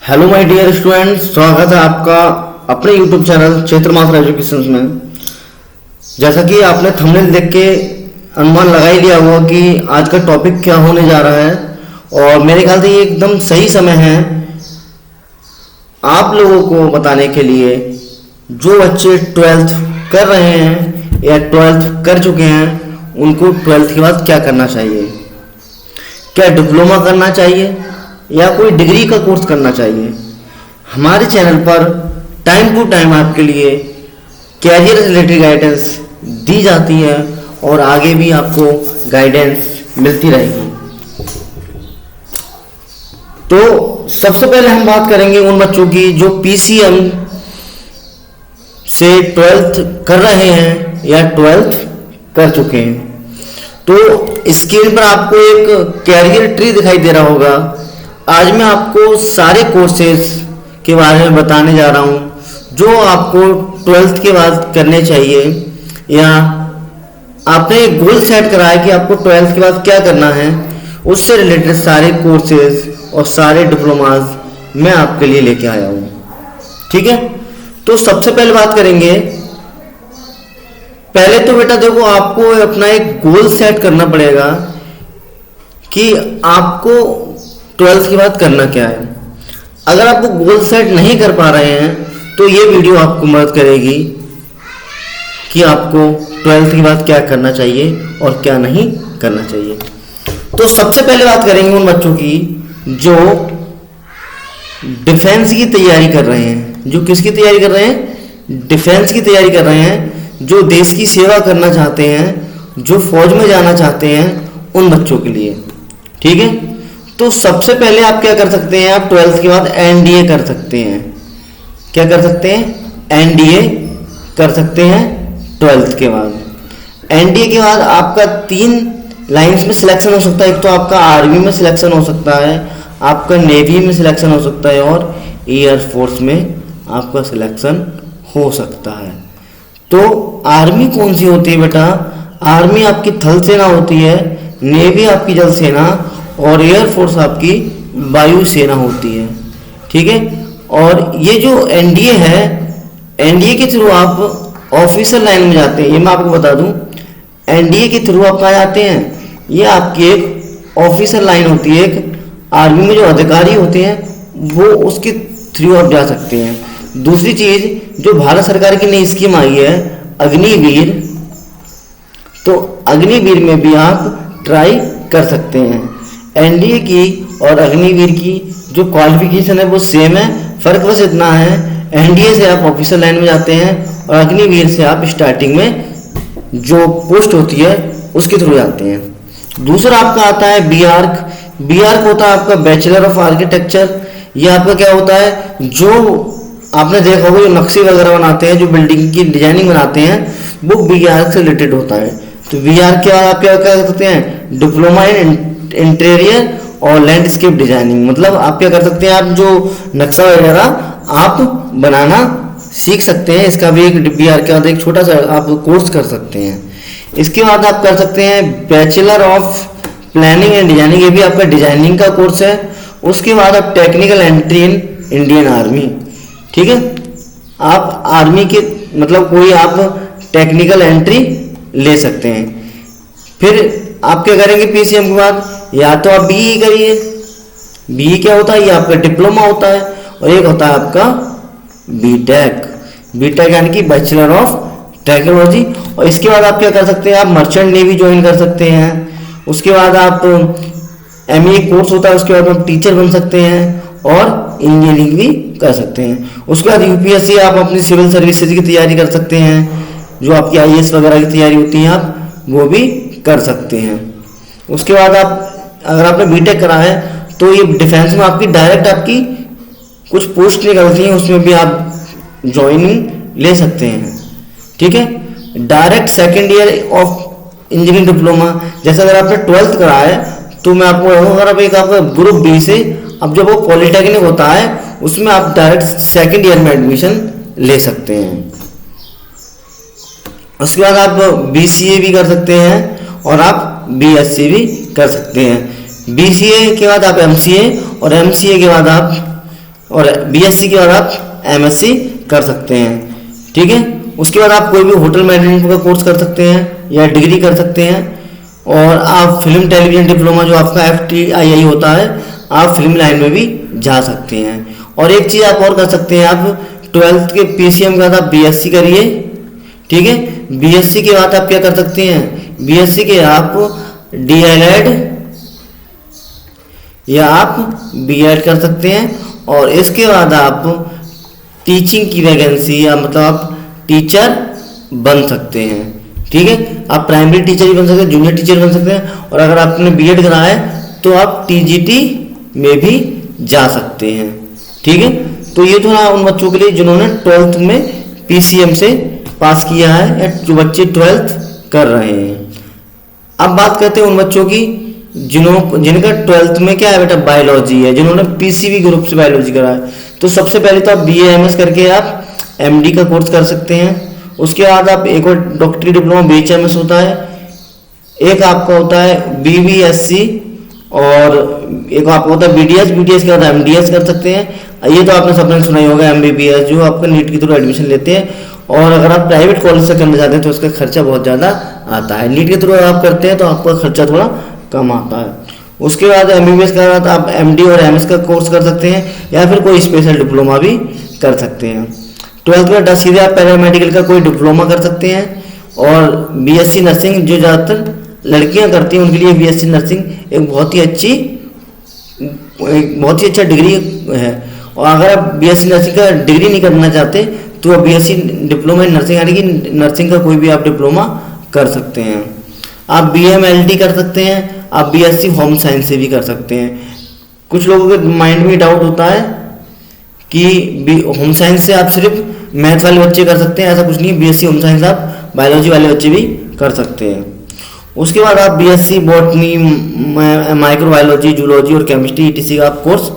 Hello my dear students, स्वागत है आपका अपने यूट्यूब चैनल क्षेत्र मास्टर एजुकेशन में। जैसा कि आपने थंबनेल देख के अनुमान लगा ही लिया होगा कि आज का टॉपिक क्या होने जा रहा है, और मेरे ख्याल से ये एकदम सही समय है आप लोगों को बताने के लिए जो बच्चे 12th कर रहे हैं या 12th कर चुके हैं उनको 12th के बाद क्या करना चाहिए। क्या डिप्लोमा करना चाहिए या कोई डिग्री का कोर्स करना चाहिए। हमारे चैनल पर टाइम टू टाइम आपके लिए कैरियर रिलेटेड गाइडेंस दी जाती है और आगे भी आपको गाइडेंस मिलती रहेगी। तो सबसे पहले हम बात करेंगे उन बच्चों की जो पीसीएम से 12th कर रहे हैं या 12th कर चुके हैं। तो स्क्रीन पर आपको एक कैरियर ट्री दिखाई दे रहा होगा। आज मैं आपको सारे कोर्सेज के बारे में बताने जा रहा हूँ जो आपको 12th के बाद करने चाहिए, या आपने एक गोल सेट करा है कि आपको 12th के बाद क्या करना है। उससे रिलेटेड सारे कोर्सेज और सारे डिप्लोमाज मैं आपके लिए लेके आया हूँ। ठीक है, तो सबसे पहले बात करेंगे। पहले तो बेटा देखो, आपको अपना एक गोल सेट करना पड़ेगा कि आपको 12th के बाद करना क्या है। अगर आपको गोल सेट नहीं कर पा रहे हैं तो ये वीडियो आपको मदद करेगी कि आपको 12th के बाद क्या करना चाहिए और क्या नहीं करना चाहिए। तो सबसे पहले बात करेंगे उन बच्चों की जो डिफेंस की तैयारी कर रहे हैं। जो किसकी तैयारी कर रहे हैं? डिफेंस की तैयारी कर रहे हैं। जो देश की सेवा करना चाहते हैं, जो फौज में जाना चाहते हैं, उन बच्चों के लिए। ठीक है, तो सबसे पहले आप क्या कर सकते हैं, आप 12th के बाद एनडीए कर सकते हैं। क्या कर सकते हैं? एनडीए कर सकते हैं 12th के बाद। एनडीए के बाद आपका 3 लाइंस में सिलेक्शन हो सकता है। एक तो आपका आर्मी में सिलेक्शन हो सकता है, आपका नेवी में सिलेक्शन हो सकता है और एयरफोर्स में आपका सिलेक्शन हो सकता है। तो आर्मी कौन सी होती है बेटा? आर्मी आपकी थल सेना होती है, नेवी आपकी जल सेना और एयरफोर्स आपकी वायु सेना होती है। ठीक है, और ये जो एनडीए है, एनडीए के थ्रू आप ऑफिसर लाइन में जाते हैं। ये मैं आपको बता दूं, एनडीए के थ्रू आप कहाँ जाते हैं? ये आपकी एक ऑफिसर लाइन होती है। एक आर्मी में जो अधिकारी होते हैं वो उसके थ्रू आप जा सकते हैं। दूसरी चीज, जो भारत सरकार की नई स्कीम आई है अग्निवीर, तो अग्निवीर में भी आप ट्राई कर सकते हैं। एनडीए की और अग्निवीर की जो क्वालिफिकेशन है वो सेम है, फर्क बस इतना है एनडीए से आप ऑफिसर लाइन में जाते हैं और अग्निवीर से आप स्टार्टिंग में जो पोस्ट होती है उसके थ्रू जाते हैं। दूसरा आपका आता है बीआर्क। बीआर्क होता है आपका बैचलर ऑफ आर्किटेक्चर। ये आपका क्या होता है, जो आपने देखा होगा जो नक्शे वगैरह बनाते हैं, जो बिल्डिंग की डिजाइनिंग बनाते हैं, वो बीआर्क से रिलेटेड होता है। तो बीआर्क के बाद आप क्या कर सकते हैं? डिप्लोमा इन इंटीरियर और लैंडस्केप डिजाइनिंग। मतलब आप क्या कर सकते हैं, आप जो नक्शा वगैरह आप बनाना सीख सकते हैं। इसका भी एक बीआर के बाद एक छोटा सा आप कोर्स कर सकते हैं। इसके बाद आप कर सकते हैं bachelor of planning and designing. ये भी आपका डिजाइनिंग का कोर्स है। उसके बाद आप technical entry in Indian army. ठीक है, आप आर्मी के मतलब कोई आप टेक्निकल एंट्री ले सकते हैं। फिर आप क्या करेंगे पीसीएम के बाद? या तो आप बीई करिए। बीई क्या होता है? ये आपका डिप्लोमा होता है। और एक होता है आपका बीटेक। बीटेक यानी कि बैचलर ऑफ टेक्नोलॉजी। और इसके बाद आप क्या कर सकते हैं? आप मर्चेंट नेवी ज्वाइन कर सकते हैं। उसके बाद आप एमए कोर्स होता है, उसके बाद आप टीचर बन सकते हैं और इंजीनियरिंग भी कर सकते हैं। उसके बाद यूपीएससी आप अपनी सिविल सर्विसेज की तैयारी कर सकते हैं। जो आपकी आईएएस वगैरह की तैयारी होती है आप वो भी कर सकते हैं। उसके बाद आप अगर आपने बीटेक करा है तो ये डिफेंस में आपकी डायरेक्ट आपकी कुछ पोस्ट निकलती हैं, उसमें भी आप ज्वाइनिंग ले सकते हैं। ठीक है, direct second year of engineering diploma. जैसे अगर आपने 12th करा है तो मैं आपको अगर आप एक आपका ग्रुप बी से, अब जब वो पॉलिटेक्निक होता है उसमें आप डायरेक्ट सेकेंड ईयर में एडमिशन ले सकते हैं। उसके बाद आप बीसीए भी कर सकते हैं और आप बीएससी भी कर सकते हैं। बीसीए के बाद आप एमसीए और एमसीए के बाद आप और बीएससी के बाद आप एमएससी कर सकते हैं। ठीक है, उसके बाद आप कोई भी होटल मैनेजमेंट का कोर्स कर सकते हैं या डिग्री कर सकते हैं, और आप फिल्म टेलीविजन डिप्लोमा जो आपका FTII होता है, आप फिल्म लाइन में भी जा सकते हैं। और एक चीज़ आप और कर सकते हैं, आप 12th के PCM के बाद आप BSc करिए। ठीक है, BSc के बाद आप क्या कर सकते हैं, BSc के आप DLED या आप B.Ed कर सकते हैं, और इसके बाद आप टीचिंग की वैकेंसी या मतलब आप टीचर बन सकते हैं। ठीक है, आप प्राइमरी टीचर भी बन सकते हैं, जूनियर टीचर बन सकते हैं, और अगर आपने B.Ed करा है तो आप TGT में भी जा सकते हैं। ठीक है, तो ये था उन बच्चों के लिए जिन्होंने 12th में PCM से पास किया है या जो बच्चे 12th कर रहे हैं। अब बात करते हैं उन बच्चों की जिनका 12th में क्या है बेटा, बायोलॉजी है, जिन्होंने PCB ग्रुप से बायोलॉजी करा है। तो सबसे पहले तो आप BA-MS करके आप MD का कोर्स कर सकते हैं। उसके बाद आप एक और डॉक्टरी डिप्लोमा BHMS होता है, एक आपका होता है BBSc, और एक आपका होता है BDS के बाद MDS कर सकते हैं। ये तो आपने सबने सुना ही होगा, MBBS जो आपका नीट के थ्रू एडमिशन लेते हैं, और अगर आप प्राइवेट कॉलेज से करना चाहते हैं तो उसका खर्चा बहुत ज़्यादा आता है। नीट के थ्रू आप करते हैं तो आपका खर्चा थोड़ा कम आता है। उसके बाद MBBS के बाद आप MD और MS का कोर्स कर सकते हैं, या फिर कोई स्पेशल डिप्लोमा भी कर सकते हैं। 12th के बाद सीधे आप पैरामेडिकल का कोई डिप्लोमा कर सकते हैं, और BSc नर्सिंग जो ज़्यादातर लड़कियां करती हैं उनके लिए BSc नर्सिंग एक बहुत ही अच्छा डिग्री है। और अगर आप BSc नर्सिंग का डिग्री नहीं करना चाहते तो आप BSc डिप्लोमा इन नर्सिंग यानी कि नर्सिंग का कोई भी आप डिप्लोमा कर सकते हैं। आप BMLD कर सकते हैं, आप BSc होम साइंस से भी कर सकते हैं। कुछ लोगों के माइंड में डाउट होता है कि होम साइंस से आप सिर्फ मैथ वाले बच्चे कर सकते हैं, ऐसा कुछ नहीं। BSc होम साइंस आप बायोलॉजी वाले बच्चे भी कर सकते हैं। उसके बाद आप BSc बॉटनी, माइक्रोबायोलॉजी, जूलॉजी और केमिस्ट्री ETC का आप कोर्स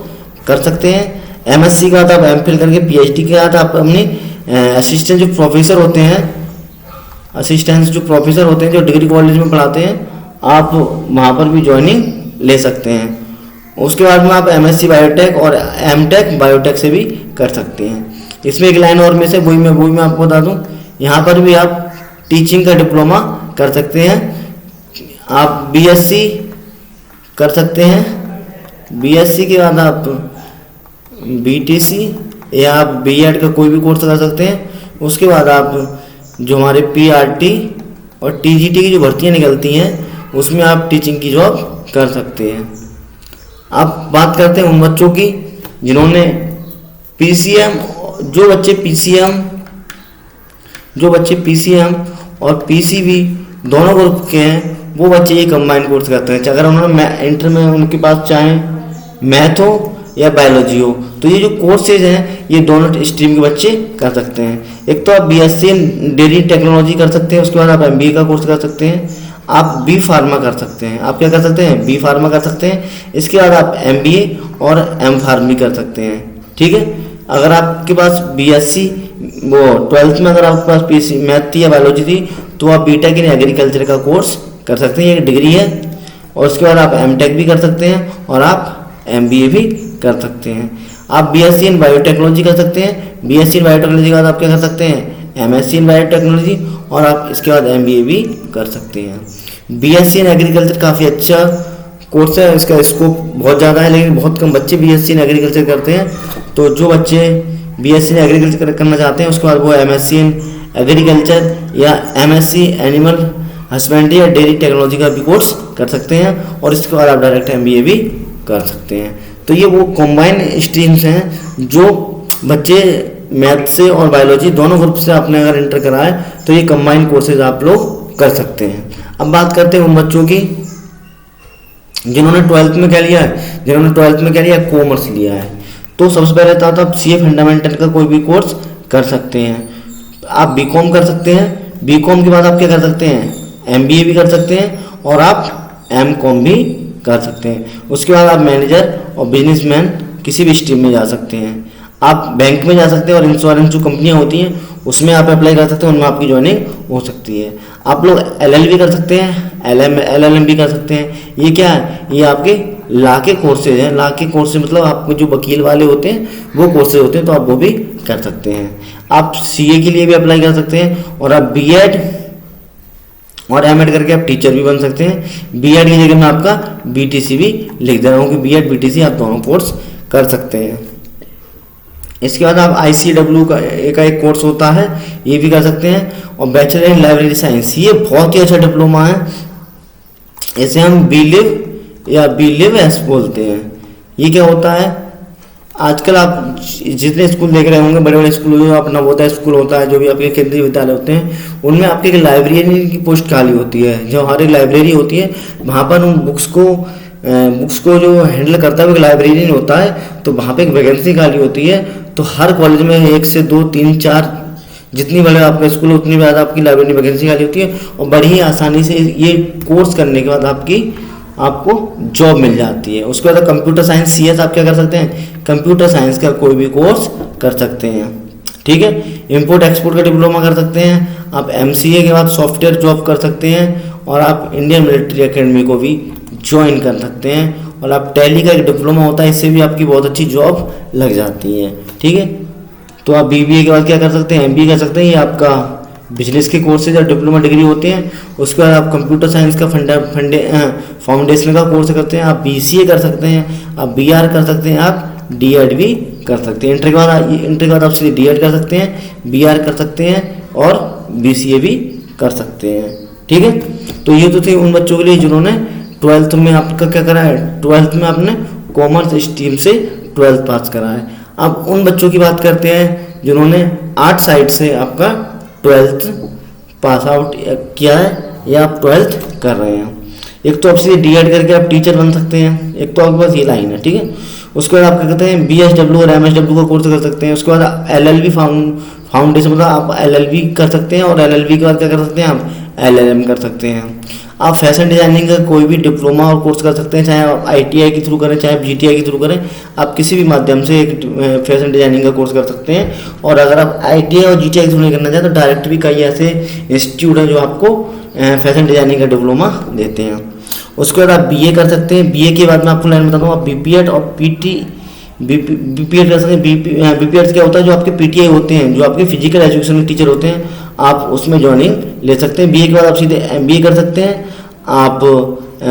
कर सकते हैं। MSc का आप MPhil करके PhD के बाद आप अपने असिस्टेंट जो प्रोफेसर होते हैं जो डिग्री कॉलेज में पढ़ाते हैं, आप वहाँ पर भी ज्वाइनिंग ले सकते हैं। उसके बाद में आप MSc बायोटेक और MTech बायोटेक से भी कर सकते हैं। इसमें एक लाइन और में से वही मैं आपको बता दूं, यहाँ पर भी आप टीचिंग का डिप्लोमा कर सकते हैं। आप BSc कर सकते हैं, BSc के बाद आप BTC या आप B.Ed का कोई भी कोर्स कर सकते हैं। उसके बाद आप जो हमारे PRT और TGT की जो भर्तियाँ निकलती हैं उसमें आप टीचिंग की जॉब कर सकते हैं। अब बात करते हैं उन बच्चों की जिन्होंने PCM, जो बच्चे PCM और PCB दोनों ग्रुप के हैं वो बच्चे ये कंबाइंड कोर्स करते हैं। अगर उन्होंने इंटर में उनके पास चाहे मैथ हो या बायोलॉजी हो तो ये जो कोर्सेज हैं ये दोनों स्ट्रीम के बच्चे कर सकते हैं। एक तो आप BSc डेयरी टेक्नोलॉजी कर सकते हैं, उसके बाद आप MBA का कोर्स कर सकते हैं, आप B फार्मा कर सकते हैं। आप क्या कर सकते हैं, B फार्मा कर सकते हैं। इसके बाद आप MBA और M फार्म भी कर सकते हैं। ठीक है, अगर आपके पास BSc वो 12th में अगर आपके पास PC मैथ थी या बायोलॉजी थी तो आप BTech इन एग्रीकल्चर का कोर्स कर सकते हैं, ये डिग्री है। और उसके बाद आप MTech भी कर सकते हैं और आप MBA भी कर सकते हैं। आप BSc इन बायोटेक्नोलॉजी कर सकते हैं। BSc इन बायोटेक्नोलॉजी के बाद आप क्या कर सकते हैं, MSc इन बायोटेक्नोलॉजी, और आप इसके बाद MBA भी कर सकते हैं। BSc इन एग्रीकल्चर काफ़ी अच्छा कोर्स है, इसका स्कोप बहुत ज़्यादा है, लेकिन बहुत कम बच्चे BSc इन एग्रीकल्चर करते हैं। तो जो बच्चे BSc इन एग्रीकल्चर करना चाहते हैं उसके बाद वो MSc इन एग्रीकल्चर या MSc एनिमल हस्बेंड्री या डेयरी टेक्नोलॉजी का भी कोर्स कर सकते हैं, और इसके बाद आप डायरेक्ट MBA भी कर सकते हैं। तो ये वो कंबाइन स्ट्रीम्स हैं जो बच्चे मैथ से और बायोलॉजी दोनों ग्रुप से आपने अगर इंटर करा है तो ये कंबाइन कोर्सेज आप लोग कर सकते हैं। अब बात करते हैं उन बच्चों की जिन्होंने 12th में क्या लिया है, कॉमर्स लिया है। तो सबसे पहले तो आप CA फंडामेंटल का कोई भी कोर्स कर सकते हैं। आप BCom कर सकते हैं, BCom के बाद आप क्या कर सकते हैं, MBA भी कर सकते हैं, और आप MCom भी कर सकते हैं। उसके बाद आप मैनेजर और बिजनेसमैन किसी भी स्ट्रीम में जा सकते हैं। आप बैंक में जा सकते हैं और इंश्योरेंस जो कंपनियां होती हैं उसमें आप अप्लाई कर सकते हैं, उनमें आपकी ज्वाइनिंग हो सकती है। आप लोग LLB कर सकते हैं, LLM भी कर सकते हैं। ये क्या है, ये आपके लॉ के कोर्सेज हैं। लॉ के कोर्सेज मतलब आपके जो वकील वाले होते हैं वो कोर्सेज होते हैं, तो आप वो भी कर सकते हैं। आप CA के लिए भी अप्लाई कर सकते हैं, और आप B.Ed और M.Ed करके आप टीचर भी बन सकते हैं। B.Ed की जगह मैं आपका BTC भी लिख दे रहा हूँ कि B.Ed BTC आप दोनों कोर्स कर सकते हैं। इसके बाद आप ICW का एक कोर्स होता है, ये भी कर सकते हैं। और बैचलर इन लाइब्रेरी साइंस, ये बहुत ही अच्छा डिप्लोमा है। इसे हम BLiv या BLivS बोलते हैं। ये क्या होता है, आजकल आप जितने स्कूल देख रहे होंगे, बड़े बड़े स्कूल, जो आप नवोदय स्कूल होता है, जो भी आपके केंद्रीय विद्यालय होते हैं, उनमें आपके एक लाइब्रेरियन की पोस्ट खाली होती है। जो हर एक लाइब्रेरी होती है, वहाँ पर उन बुक्स को जो हैंडल करता है वो एक लाइब्रेरियन होता है, तो वहाँ पे एक वैकेंसी खाली होती है। तो हर कॉलेज में 1 से 2 3 4 जितनी बड़े आपका स्कूल है उतनी ज़्यादा आपकी लाइब्रेरी वैकेंसी खाली होती है, और बड़ी ही आसानी से ये कोर्स करने के बाद आपको जॉब मिल जाती है। उसके बाद कंप्यूटर साइंस CS आप क्या कर सकते हैं, कंप्यूटर साइंस का कोई भी कोर्स कर सकते हैं। ठीक है, इंपोर्ट एक्सपोर्ट का डिप्लोमा कर सकते हैं आप। MCA के बाद सॉफ्टवेयर जॉब कर सकते हैं, और आप इंडियन मिलिट्री एकेडमी को भी ज्वाइन कर सकते हैं। और आप टैली का एक डिप्लोमा होता है, इससे भी आपकी बहुत अच्छी जॉब लग जाती है। ठीक है, तो आप BBA के बाद क्या कर सकते हैं, MBA कर सकते हैं। ये आपका बिजनेस के कोर्सेज और डिप्लोमा डिग्री होते हैं। उसके बाद आप कंप्यूटर साइंस का फाउंडेशन का कोर्स करते हैं, आप BCA कर सकते हैं, आप BR कर सकते हैं, आप D.Ed भी कर सकते हैं। इंटर के बाद आप सीधे D.Ed कर सकते हैं, BR कर सकते हैं, और BCA भी कर सकते हैं। ठीक है, तो ये तो थे उन बच्चों के लिए जिन्होंने 12th में आपका क्या करा है, 12th में आपने कॉमर्स स्ट्रीम से 12th पास करा है। अब उन बच्चों की बात करते हैं जिन्होंने आर्ट साइड से आपका 12th पास आउट किया है, या आप 12th कर रहे हैं। एक तो आप सीधे D.Ed करके आप टीचर बन सकते हैं, एक तो आपके पास ये लाइन है। ठीक है, उसके बाद आप क्या कहते हैं, BSW और MSW का कोर्स कर सकते हैं। उसके बाद LLB फाउंडेशन मतलब आप LLB कर सकते हैं, और LLB के बाद क्या कर सकते हैं, आप LLM कर सकते हैं। आप फैशन डिजाइनिंग का कोई भी डिप्लोमा और कोर्स कर सकते हैं, चाहे आप ITI के थ्रू करें, चाहे आप GTI के थ्रू करें। आप किसी भी माध्यम से एक फैशन डिजाइनिंग का कोर्स कर सकते हैं। और अगर आप ITI और GTI के थ्रू नहीं करना चाहते तो डायरेक्ट भी कई ऐसे इंस्टीट्यूट हैं जो आपको फैशन डिजाइनिंग का डिप्लोमा देते हैं। उसके बाद आप BA कर सकते हैं। BA के बाद मैं आपको लाइन बताता हूँ, आप BPED और BPED कर सकते हैं। BPED क्या होता है, जो आपके PTI होते हैं, जो आपके फिजिकल एजुकेशन के टीचर होते हैं, आप उसमें ज्वाइनिंग ले सकते हैं। BA के बाद आप सीधे MBA कर सकते हैं। आप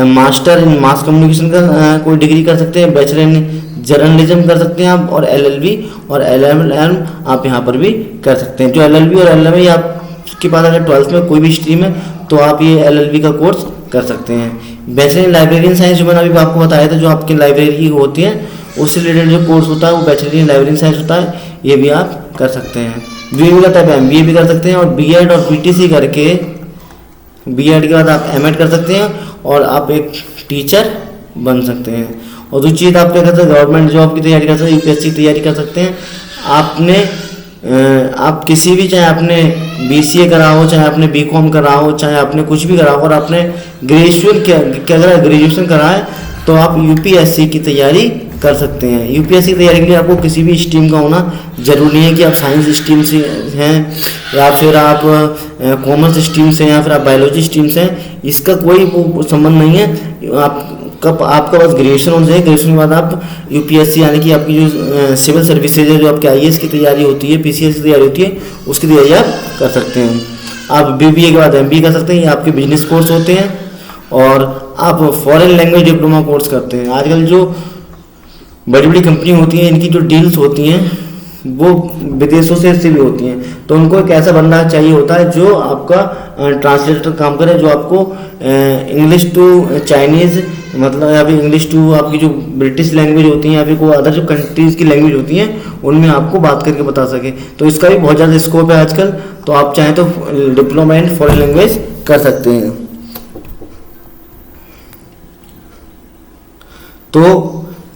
मास्टर इन मास कम्युनिकेशन का कोई डिग्री कर सकते हैं, बैचलर इन जर्नलिज्म कर सकते हैं आप, और LLB और LLM आप यहाँ पर भी कर सकते हैं। जो LLB और LLM है, आपके पास अगर 12th में कोई भी स्ट्रीम है तो आप ये LLB का कोर्स कर सकते हैं। बैचलर इन लाइब्रेरियन साइंस जो मैंने अभी आपको बताया था, जो आपकी लाइब्रेरी की होती है उससे रिलेटेड जो कोर्स होता है वो बैचलर इन लाइब्रेरियन साइंस होता है, ये भी आप कर सकते हैं। BA का टाइप MBA भी कर सकते हैं, और B.Ed और BTC करके B.Ed के बाद आप M.Ed कर सकते हैं, और आप एक टीचर बन सकते हैं। और दूसरी चीज़ आप क्या कर सकते हैं, गवर्नमेंट जॉब की तैयारी कर सकते हैं, UPSC की तैयारी कर सकते हैं। आप किसी भी, चाहे आपने BCA करा हो, चाहे आपने BCom करा हो, चाहे आपने कुछ भी करा हो, और आपने ग्रेजुएशन करा है, तो आप UPSC की तैयारी कर सकते हैं। UPSC की तैयारी के लिए आपको किसी भी स्ट्रीम का होना जरूरी नहीं है कि आप साइंस स्ट्रीम से हैं, या फिर आप कॉमर्स स्ट्रीम से, या फिर आप बायोलॉजी स्ट्रीम से हैं। इसका कोई संबंध नहीं है। आपका बस ग्रेजुएशन होना चाहिए। ग्रेजुएशन के बाद आप UPSC यानी कि आपकी जो सिविल सर्विसेज है, जो आपके IAS की तैयारी होती है, PCS की तैयारी होती है, उसकी तैयारी आप कर सकते हैं। आप BBA के बाद MBA कर सकते हैं, ये आपके बिजनेस कोर्स होते हैं। और आप फॉरेन लैंग्वेज डिप्लोमा कोर्स करते हैं। आजकल जो बड़ी बड़ी कंपनी होती हैं, इनकी जो डील्स होती हैं वो विदेशों से भी होती हैं, तो उनको एक ऐसा बंदा चाहिए होता है जो आपका ट्रांसलेटर काम करे, जो आपको इंग्लिश टू चाइनीज़ मतलब, या फिर इंग्लिश टू आपकी जो ब्रिटिश लैंग्वेज होती है, या फिर कोई अदर जो कंट्रीज़ की लैंग्वेज होती हैं, उनमें आपको बात करके बता सके। तो इसका भी बहुत ज़्यादा स्कोप है आजकल। तो आप चाहें तो डिप्लोमा इन फॉरेन लैंग्वेज कर सकते हैं। तो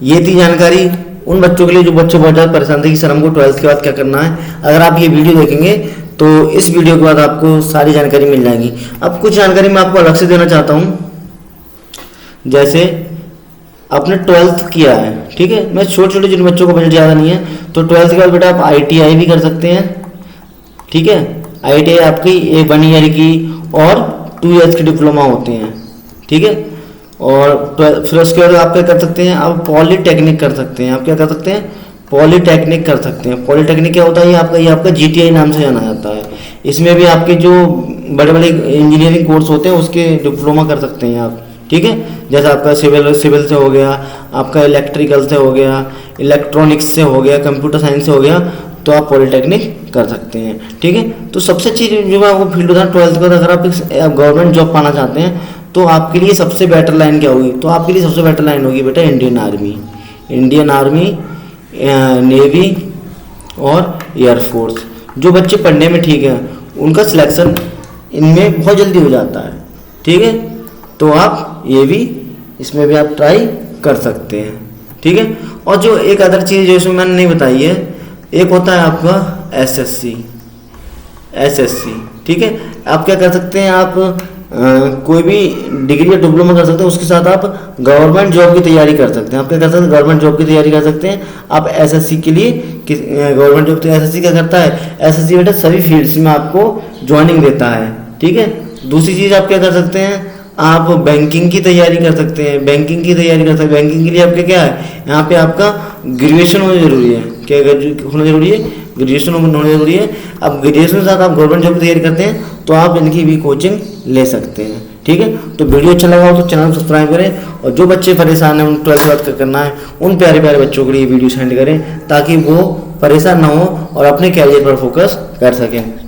ये थी जानकारी उन बच्चों के लिए जो बच्चे बहुत ज़्यादा परेशान थे कि सर हमको 12th के बाद क्या करना है। अगर आप ये वीडियो देखेंगे तो इस वीडियो के बाद आपको सारी जानकारी मिल जाएगी। अब कुछ जानकारी मैं आपको अलग से देना चाहता हूँ। जैसे आपने 12th किया है, ठीक है, मैं छोटे छोटे जिन बच्चों को बजट ज़्यादा नहीं है, तो 12th के बाद बेटा आप ITI भी कर सकते हैं। ठीक है। ITI आपकी 1 ईयर की और 2 ईयर्स की डिप्लोमा होते हैं, ठीक है। और फिर उसके बाद आप क्या कर सकते हैं, आप पॉलीटेक्निक कर सकते हैं। आप क्या कर सकते हैं, पॉलीटेक्निक कर सकते हैं। पॉलीटेक्निक क्या होता है, ये आपका GTI नाम से जाना जाता है। इसमें भी आपके जो बड़े बड़े इंजीनियरिंग कोर्स होते हैं उसके डिप्लोमा कर सकते हैं आप, ठीक है। जैसे आपका सिविल से हो गया, आपका इलेक्ट्रिकल से हो गया, इलेक्ट्रॉनिक्स से हो गया, कंप्यूटर साइंस से हो गया, तो आप पॉलीटेक्निक कर सकते हैं, ठीक है। तो सबसे अच्छी जो मैं वो फील्ड होता है 12th का, अगर आप गवर्नमेंट जॉब पाना चाहते हैं तो आपके लिए सबसे बेटर लाइन क्या होगी, तो आपके लिए सबसे बेटर लाइन होगी बेटा इंडियन आर्मी, नेवी और एयरफोर्स। जो बच्चे पढ़ने में ठीक है उनका सिलेक्शन इनमें बहुत जल्दी हो जाता है, ठीक है। तो आप ये भी इसमें भी आप ट्राई कर सकते हैं, ठीक है। और जो एक अदर चीज़ जो इसमें मैंने नहीं बताई है, एक होता है आपका SSC, ठीक है। आप क्या कर सकते हैं, आप कोई भी डिग्री या डिप्लोमा कर सकते हैं, उसके साथ आप गवर्नमेंट जॉब की तैयारी कर सकते हैं। आप क्या कर सकते हैं, गवर्नमेंट जॉब की तैयारी कर सकते हैं। आप SSC के लिए गवर्नमेंट जॉब, SSC क्या करता है, SSC बेटा सभी फील्ड्स में आपको ज्वाइनिंग देता है, ठीक है। दूसरी चीज़ आप क्या कर सकते हैं, आप बैंकिंग की तैयारी कर सकते हैं। बैंकिंग के लिए आपके क्या है, यहाँ पे आपका ग्रेजुएशन होना जरूरी है। क्या होना जरूरी है, ग्रेजुएशन होना जरूरी है। अब ग्रेजुएशन के साथ आप गवर्नमेंट जॉब की तैयारी करते हैं तो आप इनकी भी कोचिंग ले सकते हैं, ठीक है। तो वीडियो अच्छा लगा हो तो चैनल सब्सक्राइब करें, और जो बच्चे परेशान हैं उन 12th के बाद करना है उन प्यारे प्यारे बच्चों के लिए वीडियो सेंड करें ताकि वो परेशान ना हो और अपने कैरियर पर फोकस कर सकें।